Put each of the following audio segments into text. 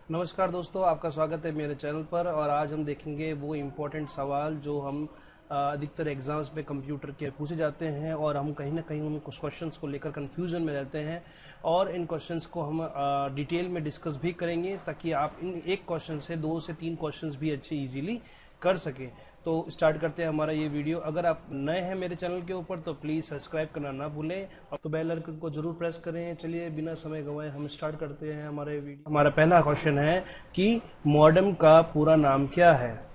नमस्कार दोस्तों, आपका स्वागत है मेरे चैनल पर। और आज हम देखेंगे वो इम्पोर्टेंट सवाल जो हम अधिकतर एग्जाम्स में कंप्यूटर के पूछे जाते हैं और हम कहीं ना कहीं उन कुछ क्वेश्चंस को लेकर कंफ्यूजन में रहते हैं और इन क्वेश्चंस को हम डिटेल में डिस्कस भी करेंगे ताकि आप इन एक क्वेश्चन से 2 से 3 क्वेश्चंस भी अच्छे इजीली कर सकें। तो स्टार्ट करते हैं हमारा ये वीडियो। अगर आप नए हैं मेरे चैनल के ऊपर तो प्लीज़ सब्सक्राइब करना ना भूलें और तो बेल आइकन को जरूर प्रेस करें। चलिए बिना समय गंवाए हम स्टार्ट करते हैं हमारे वीडियो। हमारा पहला क्वेश्चन है कि मॉडेम का पूरा नाम क्या है।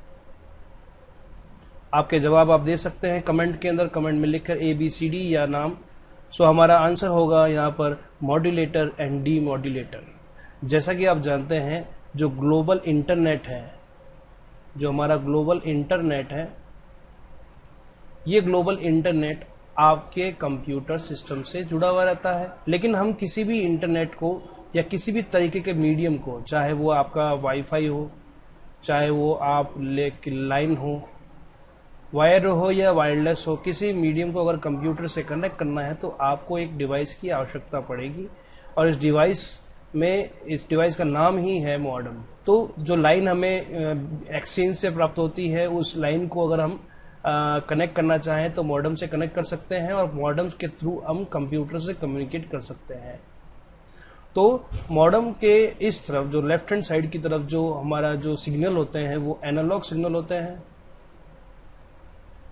आपके जवाब आप दे सकते हैं कमेंट के अंदर, कमेंट में लिखकर ABCD या नाम। सो हमारा आंसर होगा यहाँ पर मॉड्यूलेटर एंड डी मॉड्यूलेटर। जैसा कि आप जानते हैं जो ग्लोबल इंटरनेट है, जो हमारा ग्लोबल इंटरनेट है, ये ग्लोबल इंटरनेट आपके कंप्यूटर सिस्टम से जुड़ा हुआ रहता है। लेकिन हम किसी भी इंटरनेट को या किसी भी तरीके के मीडियम को, चाहे वो आपका वाईफाई हो, चाहे वो आप लाइन हो, वायर हो या वायरलेस हो, किसी मीडियम को अगर कंप्यूटर से कनेक्ट करना है तो आपको एक डिवाइस की आवश्यकता पड़ेगी और इस डिवाइस का नाम ही है मॉडेम। तो जो लाइन हमें एक्सचेंज से प्राप्त होती है, उस लाइन को अगर हम कनेक्ट करना चाहें तो मॉडेम से कनेक्ट कर सकते हैं और मॉडेम के थ्रू हम कंप्यूटर से कम्युनिकेट कर सकते हैं। तो मॉडेम के इस तरफ जो लेफ्ट हैंड साइड की तरफ जो हमारा जो सिग्नल होते हैं वो एनालॉग सिग्नल होते हैं,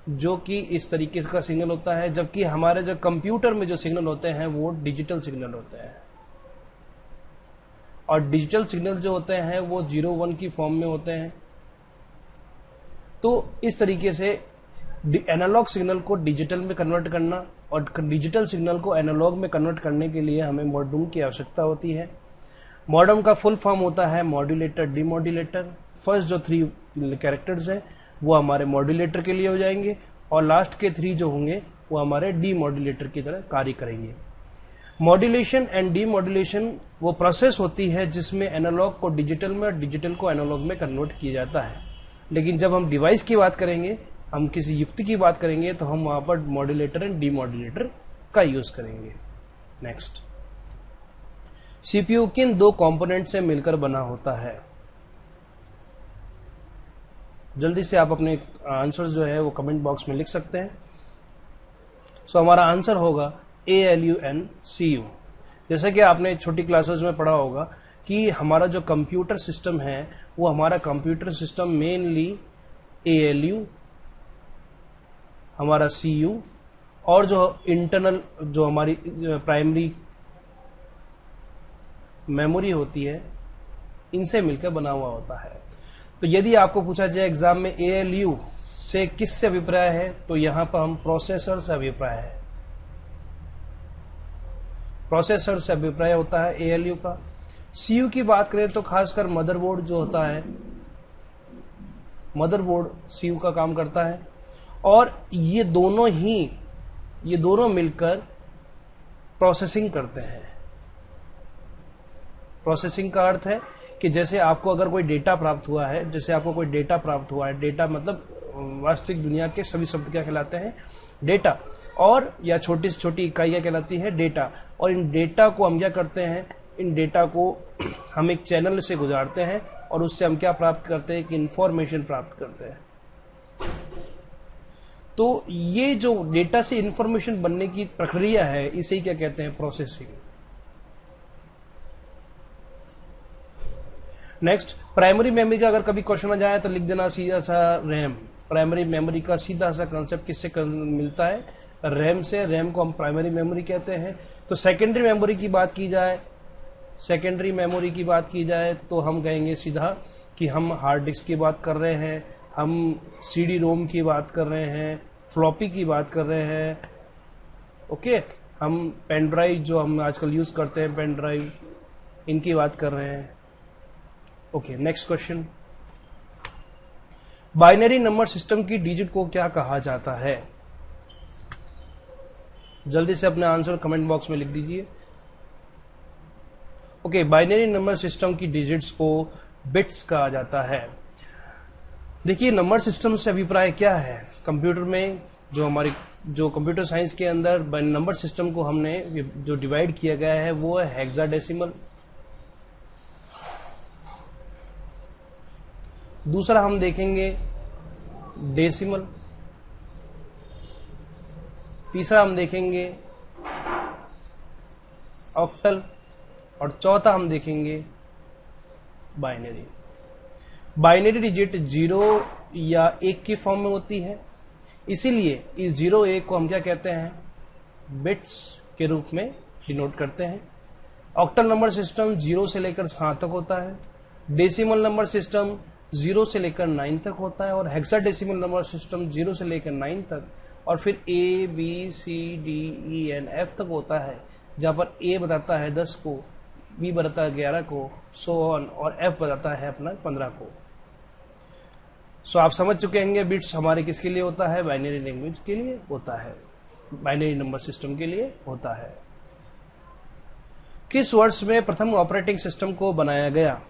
जो कि इस तरीके का सिग्नल होता है, जबकि हमारे जो कंप्यूटर में जो सिग्नल होते हैं वो डिजिटल सिग्नल होते हैं। और डिजिटल सिग्नल जो होते हैं वो 0-1 की फॉर्म में होते हैं। तो इस तरीके से एनालॉग सिग्नल को डिजिटल में कन्वर्ट करना और डिजिटल सिग्नल को एनालॉग में कन्वर्ट करने के लिए हमें मॉडेम की आवश्यकता होती है। मॉडेम का फुल फॉर्म होता है मॉड्यूलेटर डीमॉड्यूलेटर। फर्स्ट जो 3 कैरेक्टर्स हैं वो हमारे मॉड्यूलेटर के लिए हो जाएंगे और लास्ट के 3 जो होंगे वो हमारे डीमॉड्यूलेटर की तरह कार्य करेंगे। मॉड्यूलेशन एंड डीमॉड्यूलेशन वो प्रोसेस होती है जिसमें एनालॉग को डिजिटल में और डिजिटल को एनालॉग में कन्वर्ट किया जाता है। लेकिन जब हम डिवाइस की बात करेंगे, हम किसी युक्ति की बात करेंगे, तो हम वहां पर मॉड्यूलेटर एंड डीमॉड्यूलेटर का यूज करेंगे। नेक्स्ट, सीपीयू किन 2 कंपोनेंट से मिलकर बना होता है। जल्दी से आप अपने आंसर्स जो है वो कमेंट बॉक्स में लिख सकते हैं। सो हमारा आंसर होगा ALU and CU। जैसे कि आपने छोटी क्लासेस में पढ़ा होगा कि हमारा जो कंप्यूटर सिस्टम है वो हमारा कंप्यूटर सिस्टम मेनली ALU, हमारा CU और जो इंटरनल जो हमारी प्राइमरी मेमोरी होती है, इनसे मिलकर बना हुआ होता है। तो यदि आपको पूछा जाए एग्जाम में ALU से किससे अभिप्राय है, तो यहां पर हम प्रोसेसर से अभिप्राय है। प्रोसेसर से अभिप्राय होता है ALU का। CU की बात करें तो खासकर मदरबोर्ड जो होता है, मदरबोर्ड CU का काम करता है। और ये दोनों मिलकर प्रोसेसिंग करते हैं। प्रोसेसिंग का अर्थ है कि जैसे आपको अगर कोई डेटा प्राप्त हुआ है, डेटा मतलब वास्तविक दुनिया के सभी शब्द क्या कहलाते हैं, डेटा, और या छोटी से छोटी इकाइयां कहलाती है डेटा। और इन डेटा को हम क्या करते हैं, इन डेटा को हम एक चैनल से गुजारते हैं और उससे हम क्या प्राप्त करते हैं कि इंफॉर्मेशन प्राप्त करते हैं। तो ये जो डेटा से इंफॉर्मेशन बनने की प्रक्रिया है, इसे क्या कहते हैं, प्रोसेसिंग। नेक्स्ट, प्राइमरी मेमोरी का अगर कभी क्वेश्चन आ जाए तो लिख देना सीधा सा रैम। प्राइमरी मेमोरी का सीधा सा कंसेप्ट किससे मिलता है, रैम से। रैम को हम प्राइमरी मेमोरी कहते हैं। तो सेकेंडरी मेमोरी की बात की जाए तो हम कहेंगे सीधा कि हम हार्ड डिस्क की बात कर रहे हैं, हम CD-ROM की बात कर रहे हैं, फ्लॉपी की बात कर रहे हैं, ओके, हम पेन ड्राइव जो हम आजकल यूज करते हैं, पेन ड्राइव, इनकी बात कर रहे हैं। Okay, next question, binary number system की डिजिट को क्या कहा जाता है। जल्दी से अपने आंसर कमेंट बॉक्स में लिख दीजिए। ओके, बाइनरी नंबर सिस्टम की डिजिट्स को बिट्स कहा जाता है। देखिए, नंबर सिस्टम से अभिप्राय क्या है। कंप्यूटर में जो कंप्यूटर साइंस के अंदर नंबर सिस्टम को हमने जो डिवाइड किया गया है वो है हेक्साडेसिमल, दूसरा हम देखेंगे डेसिमल, तीसरा हम देखेंगे ऑक्टल, और चौथा हम देखेंगे बाइनरी। बाइनरी डिजिट 0 या 1 की फॉर्म में होती है, इसीलिए इस 0 1 को हम क्या कहते हैं, बिट्स के रूप में डिनोट करते हैं। ऑक्टल नंबर सिस्टम 0 से लेकर 7 तक होता है, डेसिमल नंबर सिस्टम 0 से लेकर 9 तक होता है, और हेक्साडेसिमल नंबर सिस्टम 0 से लेकर 9 तक, और फिर A B C D E N F तक होता है, जहां पर A बताता है 10 को, B बताता है 11 को, सो ऑन, और F बताता है अपना 15 को। सो आप समझ चुके होंगे बिट्स हमारे किसके लिए होता है, बाइनरी लैंग्वेज के लिए होता है, बाइनरी नंबर सिस्टम के लिए होता है। किस वर्ष में प्रथम ऑपरेटिंग सिस्टम को बनाया गया?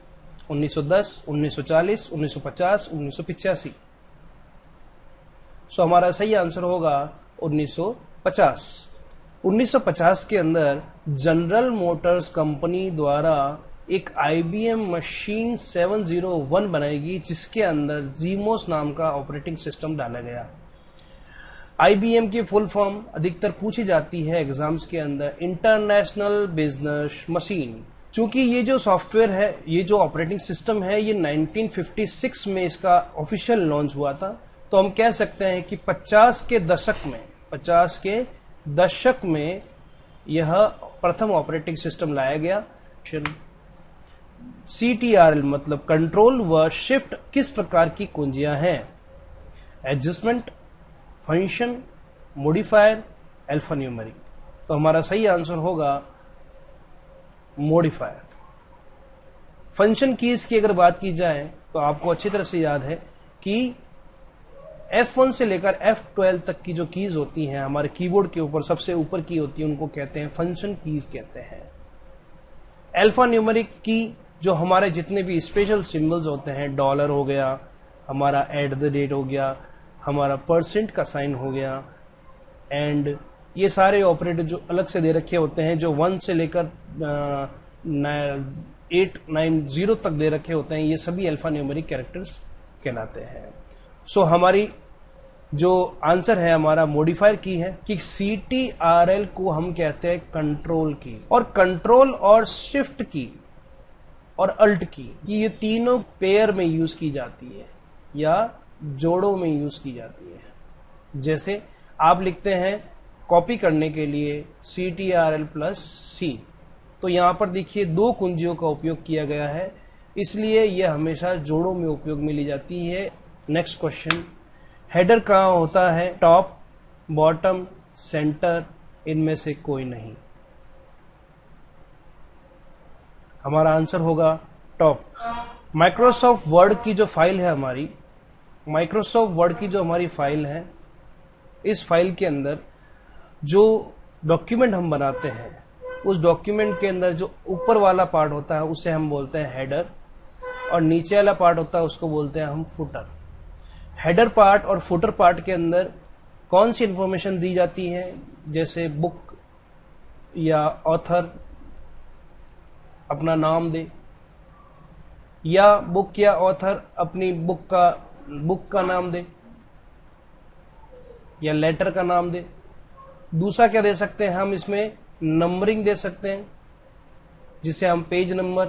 1910, 1940, 1950, 1985। सो हमारा सही आंसर होगा 1950। 1950 के अंदर जनरल मोटर्स कंपनी द्वारा एक IBM मशीन 701 बनाएगी, जिसके अंदर जीमोस नाम का ऑपरेटिंग सिस्टम डाला गया। IBM की फुल फॉर्म अधिकतर पूछी जाती है एग्जाम्स के अंदर, इंटरनेशनल बिजनेस मशीन। चूंकि ये जो सॉफ्टवेयर है, ये जो ऑपरेटिंग सिस्टम है, ये 1956 में इसका ऑफिशियल लॉन्च हुआ था, तो हम कह सकते हैं कि 50 के दशक में यह प्रथम ऑपरेटिंग सिस्टम लाया गया। CTRL मतलब कंट्रोल व शिफ्ट किस प्रकार की कुंजियां हैं? Adjustment, function, modifier, alphanumeric. तो हमारा सही आंसर होगा मॉडिफायर। फंक्शन कीज की अगर बात की जाए तो आपको अच्छी तरह से याद है कि F1 से लेकर F12 तक की जो कीज होती हैं हमारे कीबोर्ड के ऊपर, सबसे ऊपर की होती है, उनको कहते हैं फंक्शन कीज कहते हैं। अल्फा न्यूमेरिक की जो हमारे जितने भी स्पेशल सिंबल्स होते हैं, डॉलर हो गया, हमारा @ हो गया, हमारा % का साइन हो गया, एंड ये सारे ऑपरेटर जो अलग से दे रखे होते हैं, जो 1 से लेकर 890 तक दे रखे होते हैं, ये सभी अल्फा न्यूमेरिक कैरेक्टर्स कहलाते हैं। सो हमारी जो आंसर है हमारा मॉडिफायर की है कि CTRL को हम कहते हैं कंट्रोल की, और कंट्रोल और शिफ्ट की और अल्ट की, ये तीनों पेयर में यूज की जाती है या जोड़ों में यूज की जाती है। जैसे आप लिखते हैं कॉपी करने के लिए CTRL+C, तो यहां पर देखिए 2 कुंजियों का उपयोग किया गया है, इसलिए यह हमेशा जोड़ों में उपयोग में ली जाती है। नेक्स्ट क्वेश्चन, हेडर कहां होता है? टॉप, बॉटम, सेंटर, इनमें से कोई नहीं। हमारा आंसर होगा टॉप। माइक्रोसॉफ्ट वर्ड की जो फाइल है हमारी, माइक्रोसॉफ्ट वर्ड की जो हमारी फाइल है, इस फाइल के अंदर जो डॉक्यूमेंट हम बनाते हैं, उस डॉक्यूमेंट के अंदर जो ऊपर वाला पार्ट होता है उसे हम बोलते हैं हेडर, और नीचे वाला पार्ट होता है उसको बोलते हैं हम फुटर। हेडर पार्ट और फुटर पार्ट के अंदर कौन सी इंफॉर्मेशन दी जाती है? जैसे बुक या ऑथर अपना नाम दे, या बुक या ऑथर अपनी बुक का नाम दे, या लेटर का नाम दे। दूसरा क्या दे सकते हैं हम इसमें? नंबरिंग दे सकते हैं, जिसे हम पेज नंबर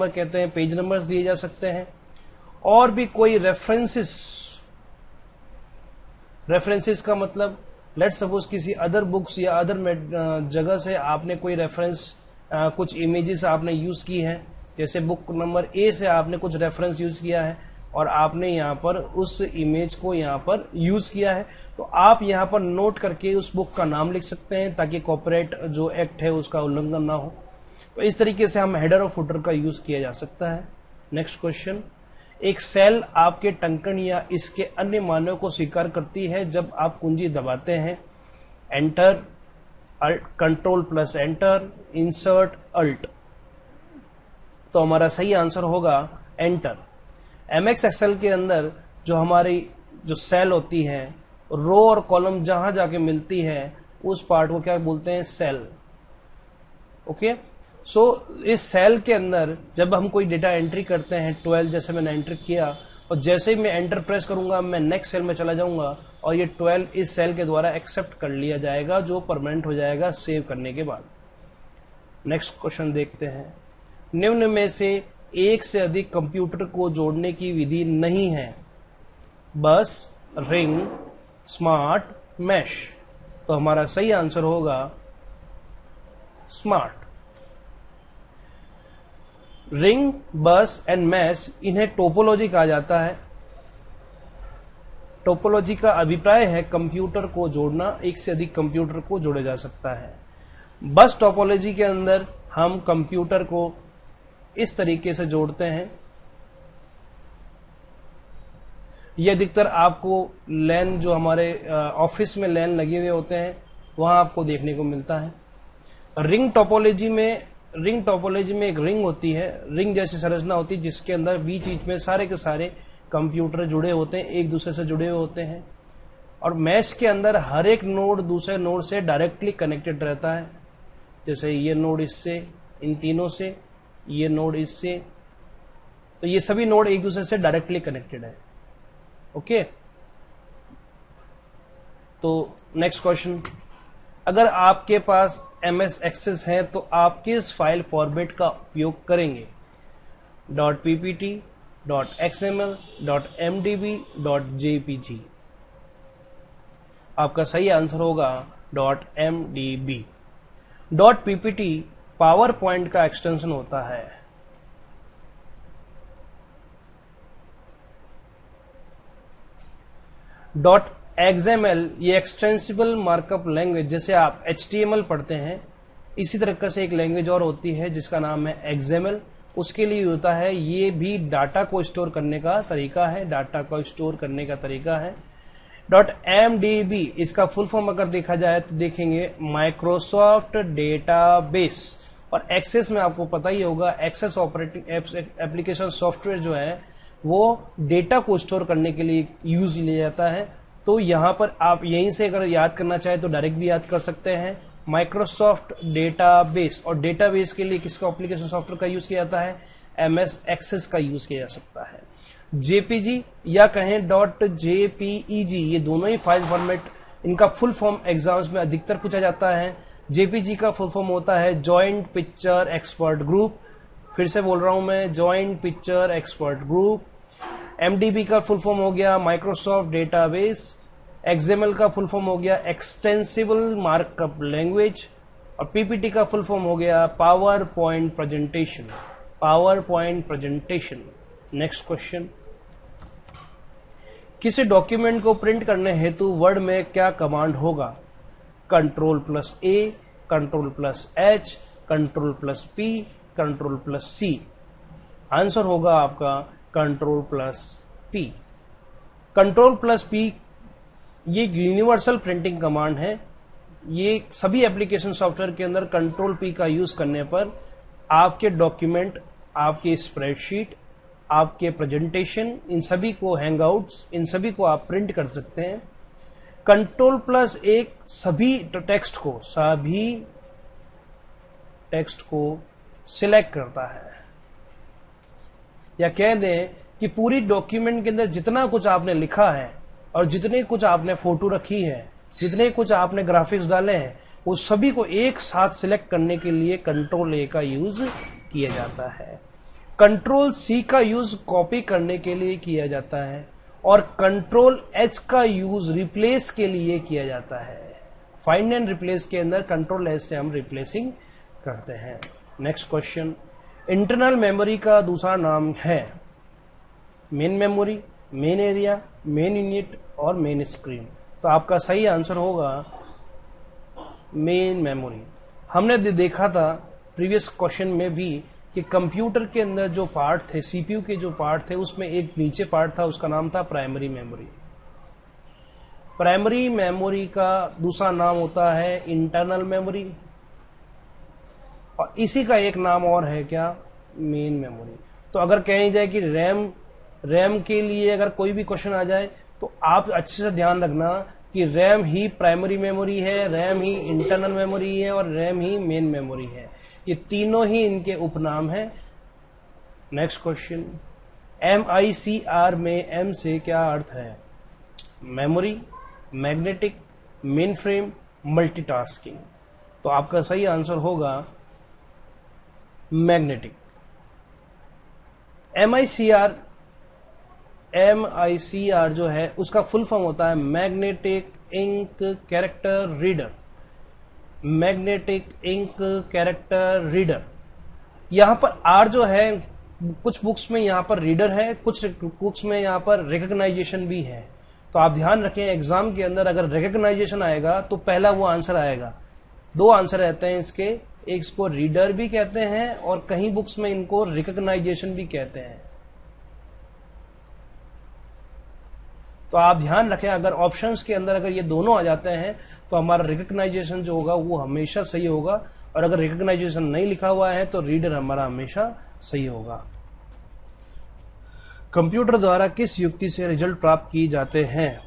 कहते हैं, पेज नंबर्स दिए जा सकते हैं। और भी कोई रेफरेंसेस का मतलब, लेट सपोज किसी अदर बुक्स या अदर जगह से आपने कोई रेफरेंस, कुछ इमेजेस आपने यूज की हैं, जैसे बुक नंबर A से आपने कुछ रेफरेंस यूज किया है और आपने यहाँ पर उस इमेज को यहाँ पर यूज किया है, तो आप यहाँ पर नोट करके उस बुक का नाम लिख सकते हैं ताकि कॉपीराइट जो एक्ट है उसका उल्लंघन ना हो। तो इस तरीके से हम हेडर और फुटर का यूज किया जा सकता है। नेक्स्ट क्वेश्चन, एक सेल आपके टंकण या इसके अन्य मानों को स्वीकार करती है जब आप कुंजी दबाते हैं? Enter, control, insert, alt. तो हमारा सही आंसर होगा एंटर। MX एक्सेल के अंदर जो हमारी जो सेल होती है, रो और कॉलम जहां जाके मिलती है, उस पार्ट को क्या बोलते हैं? सेल। ओके, सो इस सेल के अंदर जब हम कोई डेटा एंट्री करते हैं 12 जैसे मैंने एंटर किया, और जैसे ही मैं एंटर प्रेस करूंगा मैं नेक्स्ट सेल में चला जाऊंगा और ये 12 इस सेल के द्वारा एक्सेप्ट कर लिया जाएगा, जो परमानेंट हो जाएगा सेव करने के बाद। नेक्स्ट क्वेश्चन देखते हैं। निम्न में से एक से अधिक कंप्यूटर को जोड़ने की विधि नहीं है, बस रिंग, स्मार्ट, मैश। तो हमारा सही आंसर होगा स्मार्ट। रिंग, बस एंड मैश इन्हें टोपोलॉजी कहा जाता है। टोपोलॉजी का अभिप्राय है कंप्यूटर को जोड़ना, एक से अधिक कंप्यूटर को जोड़ा जा सकता है। बस टोपोलॉजी के अंदर हम कंप्यूटर को इस तरीके से जोड़ते हैं। ये अधिकतर आपको लैन, जो हमारे ऑफिस में लैन लगे हुए होते हैं, वहां आपको देखने को मिलता है। रिंग टोपोलॉजी में एक रिंग होती है, रिंग जैसी संरचना होती है, जिसके अंदर बीच बीच में सारे के सारे कंप्यूटर जुड़े होते हैं, एक दूसरे से जुड़े हुए होते हैं। और मैश के अंदर हर एक नोड दूसरे नोड से डायरेक्टली कनेक्टेड रहता है। जैसे ये नोड इससे, इन तीनों से, ये नोड इससे, तो ये सभी नोड एक दूसरे से डायरेक्टली कनेक्टेड है। ओके, तो नेक्स्ट क्वेश्चन, अगर आपके पास MS एक्सेस है तो आप किस फाइल फॉर्मेट का उपयोग करेंगे? .ppt, .xml, .mdb, .jpg। आपका सही आंसर होगा .mdb। .ppt पावर पॉइंट का एक्सटेंशन होता है। .xml ये एक्सटेंसिबल मार्कअप लैंग्वेज, जैसे आप HTML पढ़ते हैं, इसी तरह से एक लैंग्वेज और होती है जिसका नाम है XML, उसके लिए होता है। ये भी डाटा को स्टोर करने का तरीका है, .mdb इसका फुल फॉर्म अगर देखा जाए तो देखेंगे माइक्रोसॉफ्ट डेटाबेस। और एक्सेस में आपको पता ही होगा, एक्सेस ऑपरेटिंग एप्लीकेशन सॉफ्टवेयर जो है वो डेटा को स्टोर करने के लिए यूज लिया जाता है। तो यहां पर आप यहीं से अगर याद करना चाहे तो डायरेक्ट भी याद कर सकते हैं, माइक्रोसॉफ्ट डेटाबेस। और डेटाबेस के लिए किसका एप्लीकेशन सॉफ्टवेयर का यूज किया जाता है? MS एक्सेस का यूज किया जा सकता है। JPG या कहें .jpeg, ये दोनों ही फाइल फॉर्मेट, इनका फुल फॉर्म एग्जाम्स में अधिकतर पूछा जाता है। JPG का फुल फॉर्म होता है जॉइंट पिक्चर एक्सपर्ट ग्रुप। फिर से बोल रहा हूं मैं, joint picture expert group. MDB का फुल फॉर्म हो गया माइक्रोसॉफ्ट डेटाबेस। XML का फुल फॉर्म हो गया एक्सटेंसिबल मार्कअप लैंग्वेज। और PPT का फुल फॉर्म हो गया power point presentation. Next question, किसी डॉक्यूमेंट को प्रिंट करने हेतु वर्ड में क्या कमांड होगा? Ctrl+A, Ctrl+H, Ctrl+P, Ctrl+C। Answer होगा आपका Ctrl+P। Ctrl+P ये यूनिवर्सल प्रिंटिंग कमांड है। ये सभी एप्लीकेशन सॉफ्टवेयर के अंदर Ctrl+P का यूज करने पर आपके डॉक्यूमेंट, आपके स्प्रेडशीट, आपके प्रेजेंटेशन, इन सभी को, हैंगआउट्स, इन सभी को आप प्रिंट कर सकते हैं। Ctrl+A सभी टेक्स्ट को सिलेक्ट करता है, या कह दें कि पूरी डॉक्यूमेंट के अंदर जितना कुछ आपने लिखा है और जितने कुछ आपने फोटो रखी है, जितने कुछ आपने ग्राफिक्स डाले हैं, वो सभी को एक साथ सिलेक्ट करने के लिए Ctrl+A का यूज किया जाता है। Ctrl+C का यूज कॉपी करने के लिए किया जाता है और Ctrl+H का यूज रिप्लेस के लिए किया जाता है। फाइंड एंड रिप्लेस के अंदर Ctrl+H से हम रिप्लेसिंग करते हैं। नेक्स्ट क्वेश्चन, इंटरनल मेमोरी का दूसरा नाम है main memory, main area, main unit और मेन स्क्रीन। तो आपका सही आंसर होगा मेन मेमोरी। हमने देखा था प्रीवियस क्वेश्चन में भी कि कंप्यूटर के अंदर जो पार्ट थे, सीपीयू के जो पार्ट थे, उसमें एक नीचे पार्ट था, उसका नाम था प्राइमरी मेमोरी। प्राइमरी मेमोरी का दूसरा नाम होता है इंटरनल मेमोरी, और इसी का एक नाम और है क्या? Main memory. तो अगर कही जाए कि रैम के लिए अगर कोई भी क्वेश्चन आ जाए तो आप अच्छे से ध्यान रखना कि रैम ही प्राइमरी मेमोरी है, रैम ही इंटरनल मेमोरी है और रैम ही मेन मेमोरी है। ये तीनों ही इनके उपनाम हैं। नेक्स्ट क्वेश्चन, MICR में M से क्या अर्थ है? Memory, magnetic, main frame, multitasking. तो आपका सही आंसर होगा मैग्नेटिक। MICR जो है उसका फुल फॉर्म होता है magnetic ink character reader. Magnetic ink character reader. यहां पर R जो है कुछ बुक्स में यहां पर रीडर है, कुछ बुक्स में यहां पर रिकग्नाइजेशन भी है। तो आप ध्यान रखें, एग्जाम के अंदर अगर रिकग्नाइजेशन आएगा तो पहला वो आंसर आएगा। दो आंसर रहते हैं इसके, एक इसको रीडर भी कहते हैं और कहीं बुक्स में इनको रिकग्नाइजेशन भी कहते हैं। तो आप ध्यान रखें, अगर ऑप्शंस के अंदर अगर ये दोनों आ जाते हैं तो हमारा रिकग्नाइजेशन जो होगा वो हमेशा सही होगा, और अगर रिकग्नाइजेशन नहीं लिखा हुआ है तो रीडर हमारा हमेशा सही होगा। कंप्यूटर द्वारा किस युक्ति से रिजल्ट प्राप्त किए जाते हैं?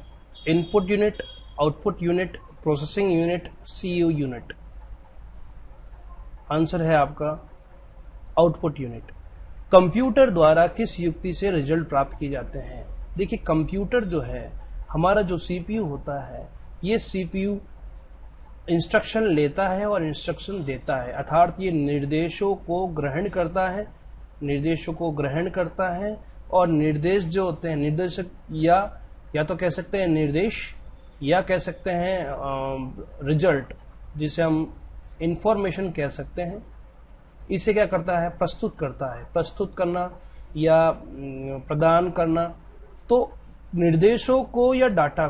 Input unit, output unit, processing unit, CU unit. Answer है आपका आउटपुट यूनिट। कंप्यूटर द्वारा किस युक्ति से रिजल्ट प्राप्त किए जाते हैं? देखिए, कंप्यूटर जो है हमारा जो सीपीयू होता है, ये सीपीयू इंस्ट्रक्शन लेता है और इंस्ट्रक्शन देता है, अर्थात ये निर्देशों को ग्रहण करता है, निर्देशों को ग्रहण करता है। और निर्देश जो होते हैं, निर्देशक या तो कह सकते हैं निर्देश, या कह सकते हैं रिजल्ट, जिसे हम इंफॉर्मेशन कह सकते हैं, इसे क्या करता है? प्रस्तुत करता है। प्रस्तुत करना या प्रदान करना। तो निर्देशों को या डाटा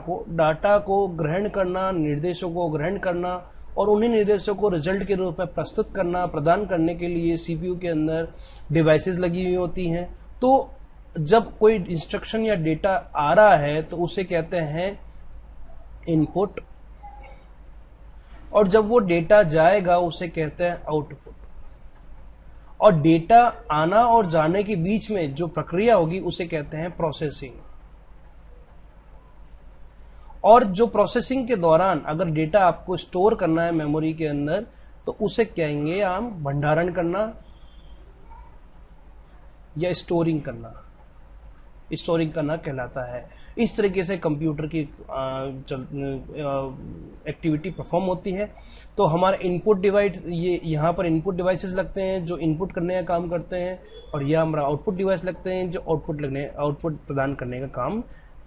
को ग्रहण करना, निर्देशों को ग्रहण करना और उन्हीं निर्देशों को रिजल्ट के रूप में प्रस्तुत करना, प्रदान करने के लिए सीपीयू के अंदर डिवाइसेस लगी हुई होती हैं। तो जब कोई इंस्ट्रक्शन या डेटा आ रहा है तो उसे कहते हैं इनपुट, और जब वो डेटा जाएगा उसे कहते हैं आउटपुट। और डेटा आना और जाने के बीच में जो प्रक्रिया होगी उसे कहते हैं प्रोसेसिंग। और जो प्रोसेसिंग के दौरान अगर डेटा आपको स्टोर करना है मेमोरी के अंदर तो उसे कहेंगे हम भंडारण करना या स्टोरिंग करना। स्टोरिंग करना कहलाता है। इस तरीके से कंप्यूटर की एक्टिविटी परफॉर्म होती है। तो हमारा इनपुट डिवाइस, ये यहाँ पर इनपुट डिवाइसेस लगते हैं जो इनपुट करने का काम करते हैं, और यह हमारा आउटपुट डिवाइस लगते हैं जो आउटपुट प्रदान करने का काम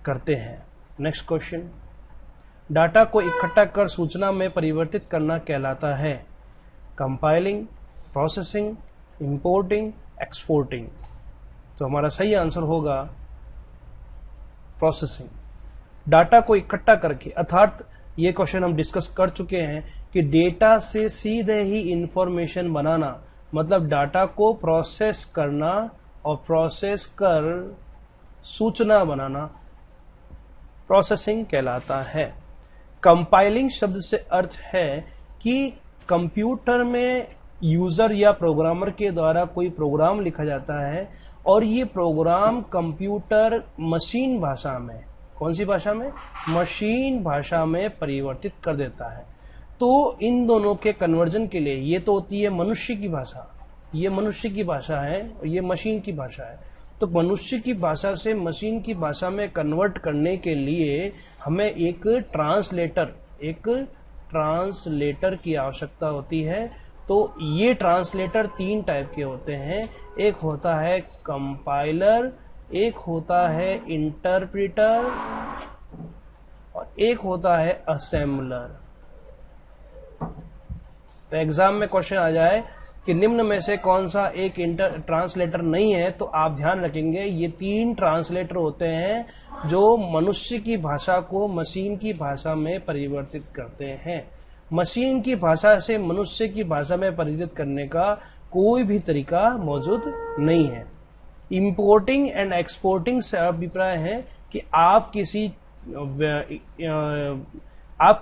करते हैं। नेक्स्ट क्वेश्चन, डाटा को इकट्ठा कर सूचना में परिवर्तित करना कहलाता है कंपाइलिंग, प्रोसेसिंग, इंपोर्टिंग, एक्सपोर्टिंग। तो हमारा सही आंसर होगा प्रोसेसिंग। डाटा को इकट्ठा करके, अर्थात ये क्वेश्चन हम डिस्कस कर चुके हैं कि डेटा से सीधे ही इंफॉर्मेशन बनाना, मतलब डाटा को प्रोसेस करना और प्रोसेस कर सूचना बनाना प्रोसेसिंग कहलाता है। कंपाइलिंग शब्द से अर्थ है कि कंप्यूटर में यूजर या प्रोग्रामर के द्वारा कोई प्रोग्राम लिखा जाता है और ये प्रोग्राम कंप्यूटर मशीन भाषा में, कौन सी भाषा में? मशीन भाषा में परिवर्तित कर देता है। तो इन दोनों के कन्वर्जन के लिए, ये तो होती है मनुष्य की भाषा, ये मनुष्य की भाषा है और ये मशीन की भाषा है। तो मनुष्य की भाषा से मशीन की भाषा में कन्वर्ट करने के लिए हमें एक ट्रांसलेटर की आवश्यकता होती है। तो ये ट्रांसलेटर तीन टाइप के होते हैं, एक होता है कंपाइलर, एक होता है इंटरप्रेटर और एक होता है असेंबलर। तो एग्जाम में क्वेश्चन आ जाए कि निम्न में से कौन सा एक ट्रांसलेटर नहीं है, तो आप ध्यान रखेंगे ये तीन ट्रांसलेटर होते हैं जो मनुष्य की भाषा को मशीन की भाषा में परिवर्तित करते हैं। मशीन की भाषा से मनुष्य की भाषा में परिवर्तित करने का कोई भी तरीका मौजूद नहीं है। इंपोर्टिंग एंड एक्सपोर्टिंग से अभिप्राय है कि आप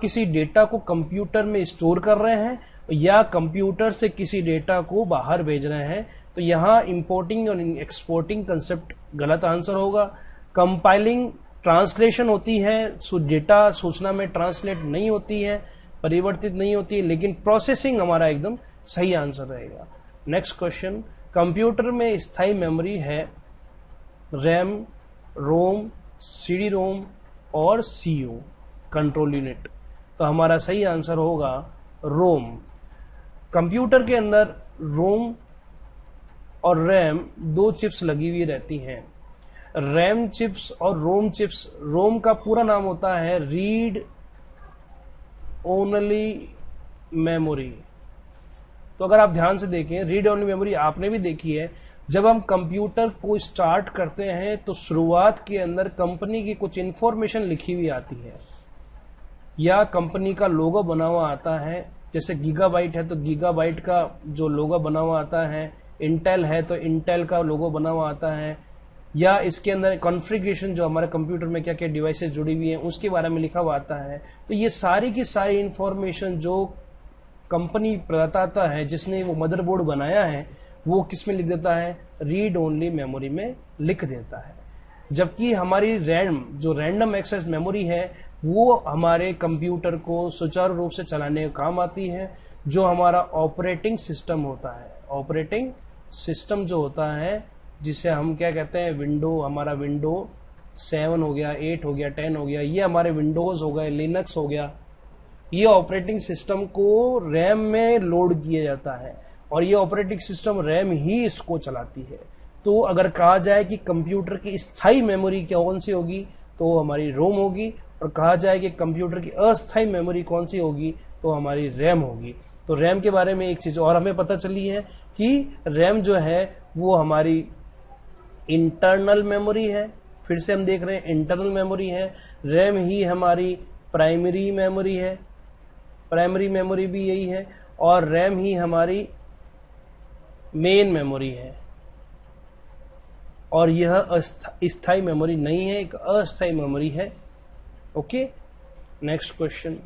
किसी डेटा को कंप्यूटर में स्टोर कर रहे हैं या कंप्यूटर से किसी डेटा को बाहर भेज रहे हैं। तो यहाँ इंपोर्टिंग और एक्सपोर्टिंग कंसेप्ट गलत आंसर होगा। कंपाइलिंग ट्रांसलेशन होती है, डेटा सूचना में ट्रांसलेट नहीं होती है, परिवर्तित नहीं होती है, लेकिन प्रोसेसिंग हमारा एकदम सही आंसर रहेगा। नेक्स्ट क्वेश्चन, कंप्यूटर में स्थायी मेमोरी है रैम, रोम, सीडी रोम और सीयू कंट्रोल यूनिट। तो हमारा सही आंसर होगा रोम। कंप्यूटर के अंदर रोम और रैम दो चिप्स लगी हुई रहती हैं। रैम चिप्स और रोम चिप्स, रोम का पूरा नाम होता है रीड ओनली मेमोरी। तो अगर आप ध्यान से देखें, रीड ओनली मेमोरी आपने भी देखी है। जब हम कंप्यूटर को स्टार्ट करते हैं तो शुरुआत के अंदर कंपनी की कुछ इंफॉर्मेशन लिखी हुई आती है या कंपनी का लोगो बना हुआ आता है। जैसे गीगाबाइट है तो गीगाबाइट का जो लोगो बना हुआ आता है, इंटेल है तो इंटेल का लोगो बना हुआ आता है, या इसके अंदर कॉन्फ़िगरेशन जो हमारे कंप्यूटर में क्या क्या डिवाइसेस जुड़ी हुई हैं उसके बारे में लिखा हुआ आता है। तो ये सारी की सारी इंफॉर्मेशन जो कंपनी बताता है, जिसने वो मदरबोर्ड बनाया है, वो किस में लिख देता है, रीड ओनली मेमोरी में लिख देता है। जबकि हमारी रैम जो रैंडम एक्सेस मेमोरी है वो हमारे कंप्यूटर को सुचारू रूप से चलाने का काम आती है। जो हमारा ऑपरेटिंग सिस्टम होता है, ऑपरेटिंग सिस्टम जो होता है जिसे हम क्या कहते हैं, विंडो, हमारा विंडो 7 हो गया, 8 हो गया, 10 हो गया, ये हमारे विंडोज हो गए, लिनक्स हो गया, ये ऑपरेटिंग सिस्टम को रैम में लोड किया जाता है और ये ऑपरेटिंग सिस्टम रैम ही इसको चलाती है। तो अगर कहा जाए कि कंप्यूटर की स्थायी मेमोरी कौन सी होगी तो हमारी रोम होगी, और कहा जाए कि कंप्यूटर की अस्थायी मेमोरी कौन सी होगी तो हमारी रैम होगी। तो रैम के बारे में एक चीज और हमें पता चली है कि रैम जो है वो हमारी इंटरनल मेमोरी है। फिर से हम देख रहे हैं इंटरनल मेमोरी है। रैम ही हमारी प्राइमरी मेमोरी है, प्राइमरी मेमोरी भी यही है, और रैम ही हमारी मेन मेमोरी है। और यह स्थायी मेमोरी नहीं है, एक अस्थायी मेमोरी है। Okay, next question.